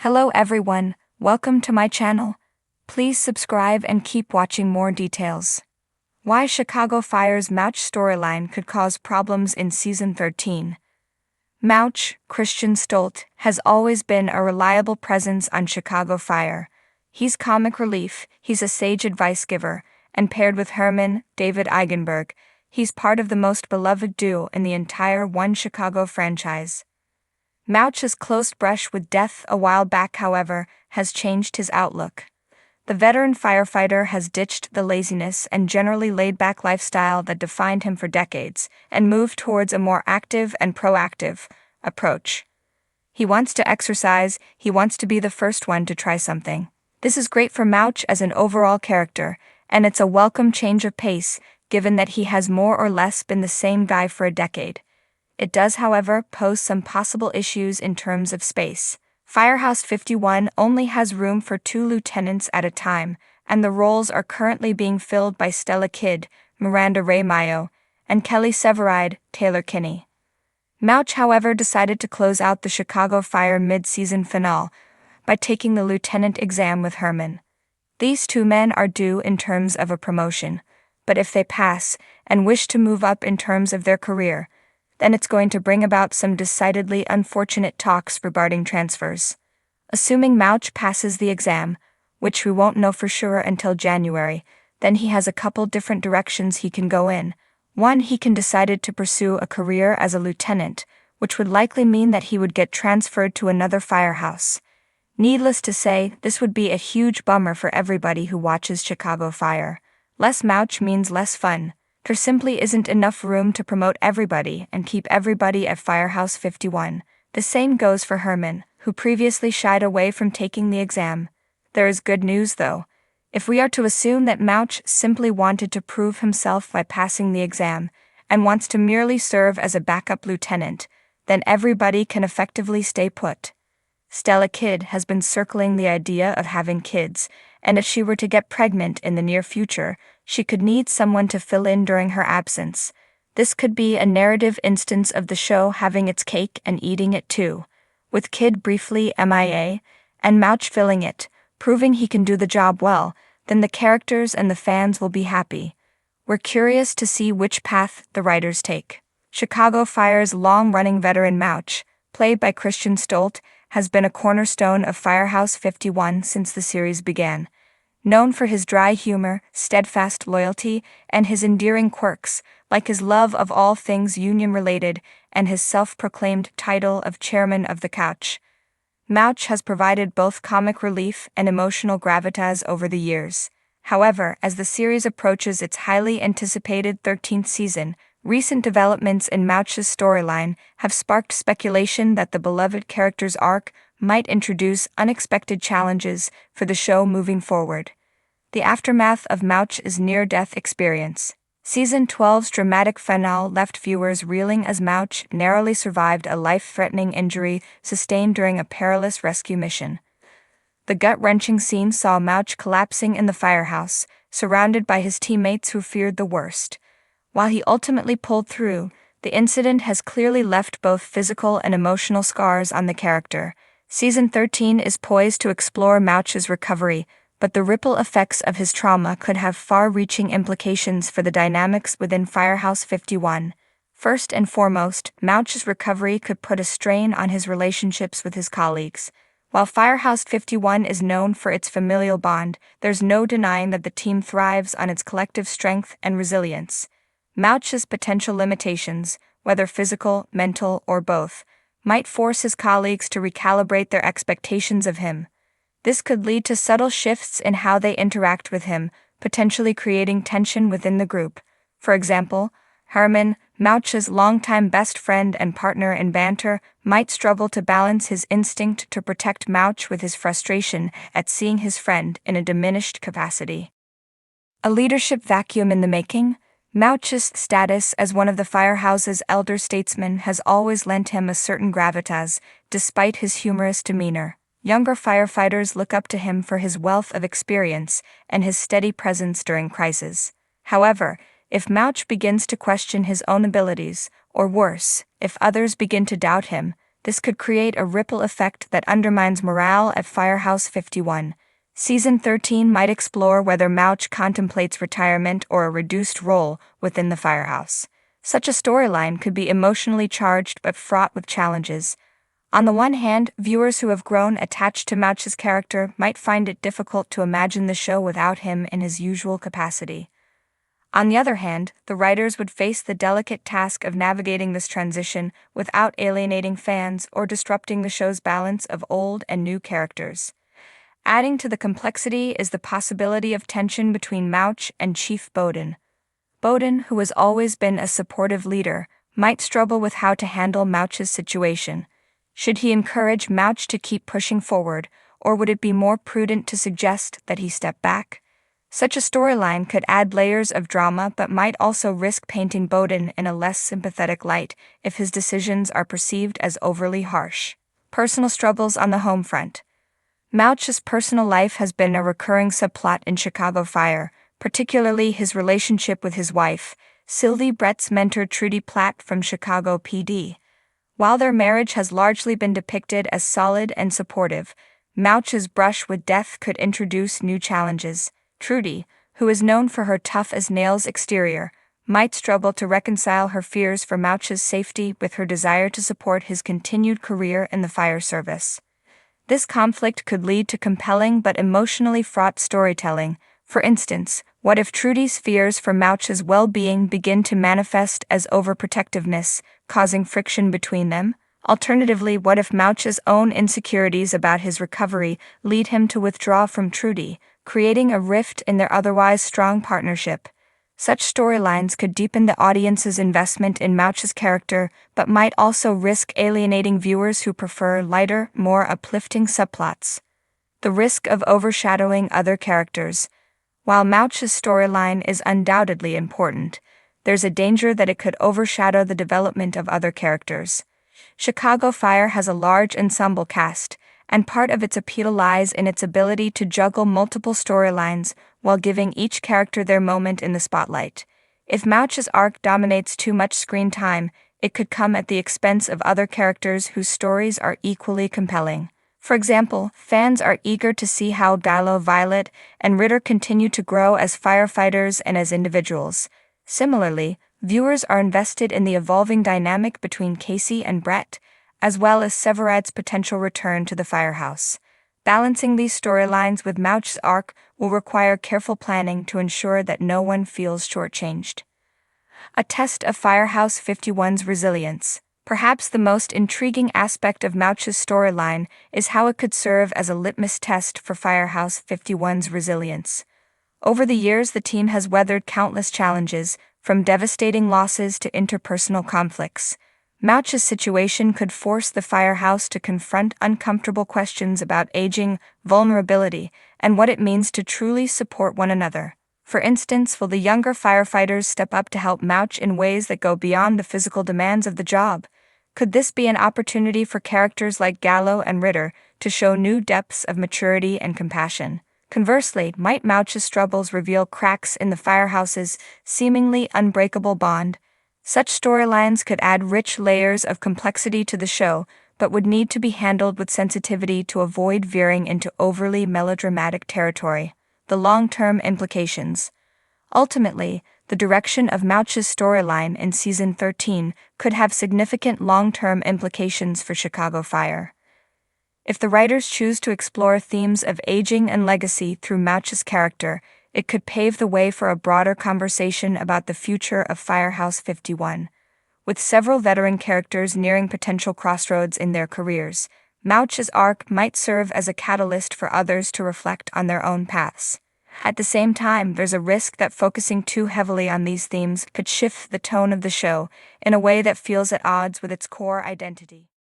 Hello everyone, welcome to my channel. Please subscribe and keep watching more details. Why Chicago Fire's Mouch storyline could cause problems in Season 13. Mouch, Christian Stolt, has always been a reliable presence on Chicago Fire. He's comic relief, he's a sage advice giver, and paired with Herman, David Eigenberg, he's part of the most beloved duo in the entire One Chicago franchise. Mouch's close brush with death a while back, however, has changed his outlook. The veteran firefighter has ditched the laziness and generally laid-back lifestyle that defined him for decades and moved towards a more active and proactive approach. He wants to exercise, he wants to be the first one to try something. This is great for Mouch as an overall character, and it's a welcome change of pace, given that he has more or less been the same guy for a decade. It does, however, pose some possible issues in terms of space. Firehouse 51 only has room for 2 lieutenants at a time, and the roles are currently being filled by Stella Kidd, Miranda Ray Mayo, and Kelly Severide, Taylor Kinney. Mouch, however, decided to close out the Chicago Fire mid-season finale by taking the lieutenant exam with Herman. These two men are due in terms of a promotion, but if they pass and wish to move up in terms of their career, then it's going to bring about some decidedly unfortunate talks regarding transfers. Assuming Mouch passes the exam, which we won't know for sure until January, then he has a couple different directions he can go in. One, he can decide to pursue a career as a lieutenant, which would likely mean that he would get transferred to another firehouse. Needless to say, this would be a huge bummer for everybody who watches Chicago Fire. Less Mouch means less fun. There simply isn't enough room to promote everybody and keep everybody at Firehouse 51. The same goes for Herman, who previously shied away from taking the exam. There is good news though. If we are to assume that Mouch simply wanted to prove himself by passing the exam, and wants to merely serve as a backup lieutenant, then everybody can effectively stay put. Stella Kidd has been circling the idea of having kids, and if she were to get pregnant in the near future, she could need someone to fill in during her absence. This could be a narrative instance of the show having its cake and eating it too, with Kidd briefly MIA, and Mouch filling it, proving he can do the job well. Then the characters and the fans will be happy. We're curious to see which path the writers take. Chicago Fire's long-running veteran Mouch, played by Christian Stolt, has been a cornerstone of Firehouse 51 since the series began. Known for his dry humor, steadfast loyalty, and his endearing quirks, like his love of all things union-related and his self-proclaimed title of Chairman of the Couch, Mouch has provided both comic relief and emotional gravitas over the years. However, as the series approaches its highly anticipated 13th season, recent developments in Mouch's storyline have sparked speculation that the beloved character's arc might introduce unexpected challenges for the show moving forward. The aftermath of Mouch's near-death experience. Season 12's dramatic finale left viewers reeling as Mouch narrowly survived a life-threatening injury sustained during a perilous rescue mission. The gut-wrenching scene saw Mouch collapsing in the firehouse, surrounded by his teammates who feared the worst. While he ultimately pulled through, the incident has clearly left both physical and emotional scars on the character. Season 13 is poised to explore Mouch's recovery, but the ripple effects of his trauma could have far-reaching implications for the dynamics within Firehouse 51. First and foremost, Mouch's recovery could put a strain on his relationships with his colleagues. While Firehouse 51 is known for its familial bond, there's no denying that the team thrives on its collective strength and resilience. Mouch's potential limitations, whether physical, mental, or both, might force his colleagues to recalibrate their expectations of him. This could lead to subtle shifts in how they interact with him, potentially creating tension within the group. For example, Herman, Mouch's longtime best friend and partner in banter, might struggle to balance his instinct to protect Mouch with his frustration at seeing his friend in a diminished capacity. A leadership vacuum in the making? Mouch's status as one of the firehouse's elder statesmen has always lent him a certain gravitas, despite his humorous demeanor. Younger firefighters look up to him for his wealth of experience and his steady presence during crises. However, if Mouch begins to question his own abilities, or worse, if others begin to doubt him, This could create a ripple effect that undermines morale at Firehouse 51. Season 13 might explore whether Mouch contemplates retirement or a reduced role within the Firehouse. Such a storyline could be emotionally charged but fraught with challenges. On the one hand, viewers who have grown attached to Mouch's character might find it difficult to imagine the show without him in his usual capacity. On the other hand, the writers would face the delicate task of navigating this transition without alienating fans or disrupting the show's balance of old and new characters. Adding to the complexity is the possibility of tension between Mouch and Chief Bowden. Bowden, who has always been a supportive leader, might struggle with how to handle Mouch's situation. Should he encourage Mouch to keep pushing forward, or would it be more prudent to suggest that he step back? Such a storyline could add layers of drama but might also risk painting Bowden in a less sympathetic light if his decisions are perceived as overly harsh. Personal struggles on the home front. Mouch's personal life has been a recurring subplot in Chicago Fire, particularly his relationship with his wife, Sylvie Brett's mentor Trudy Platt from Chicago PD. While their marriage has largely been depicted as solid and supportive, Mouch's brush with death could introduce new challenges. Trudy, who is known for her tough-as-nails exterior, might struggle to reconcile her fears for Mouch's safety with her desire to support his continued career in the fire service. This conflict could lead to compelling but emotionally fraught storytelling. For instance, what if Trudy's fears for Mouch's well-being begin to manifest as overprotectiveness, causing friction between them? Alternatively, what if Mouch's own insecurities about his recovery lead him to withdraw from Trudy, creating a rift in their otherwise strong partnership? Such storylines could deepen the audience's investment in Mouch's character, but might also risk alienating viewers who prefer lighter, more uplifting subplots. The risk of overshadowing other characters. While Mouch's storyline is undoubtedly important, there's a danger that it could overshadow the development of other characters. Chicago Fire has a large ensemble cast, and part of its appeal lies in its ability to juggle multiple storylines while giving each character their moment in the spotlight. If Mouch's arc dominates too much screen time, it could come at the expense of other characters whose stories are equally compelling. For example, fans are eager to see how Gallo, Violet, and Ritter continue to grow as firefighters and as individuals. Similarly, viewers are invested in the evolving dynamic between Casey and Brett, as well as Severide's potential return to the firehouse. Balancing these storylines with Mouch's arc will require careful planning to ensure that no one feels shortchanged. A test of Firehouse 51's resilience. Perhaps the most intriguing aspect of Mouch's storyline is how it could serve as a litmus test for Firehouse 51's resilience. Over the years, the team has weathered countless challenges, from devastating losses to interpersonal conflicts. Mouch's situation could force the firehouse to confront uncomfortable questions about aging, vulnerability, and what it means to truly support one another. For instance, will the younger firefighters step up to help Mouch in ways that go beyond the physical demands of the job? Could this be an opportunity for characters like Gallo and Ritter to show new depths of maturity and compassion? Conversely, might Mouch's struggles reveal cracks in the firehouse's seemingly unbreakable bond? Such storylines could add rich layers of complexity to the show, but would need to be handled with sensitivity to avoid veering into overly melodramatic territory. The long-term implications. Ultimately, the direction of Mouch's storyline in Season 13 could have significant long-term implications for Chicago Fire. If the writers choose to explore themes of aging and legacy through Mouch's character, it could pave the way for a broader conversation about the future of Firehouse 51. With several veteran characters nearing potential crossroads in their careers, Mouch's arc might serve as a catalyst for others to reflect on their own paths. At the same time, there's a risk that focusing too heavily on these themes could shift the tone of the show in a way that feels at odds with its core identity.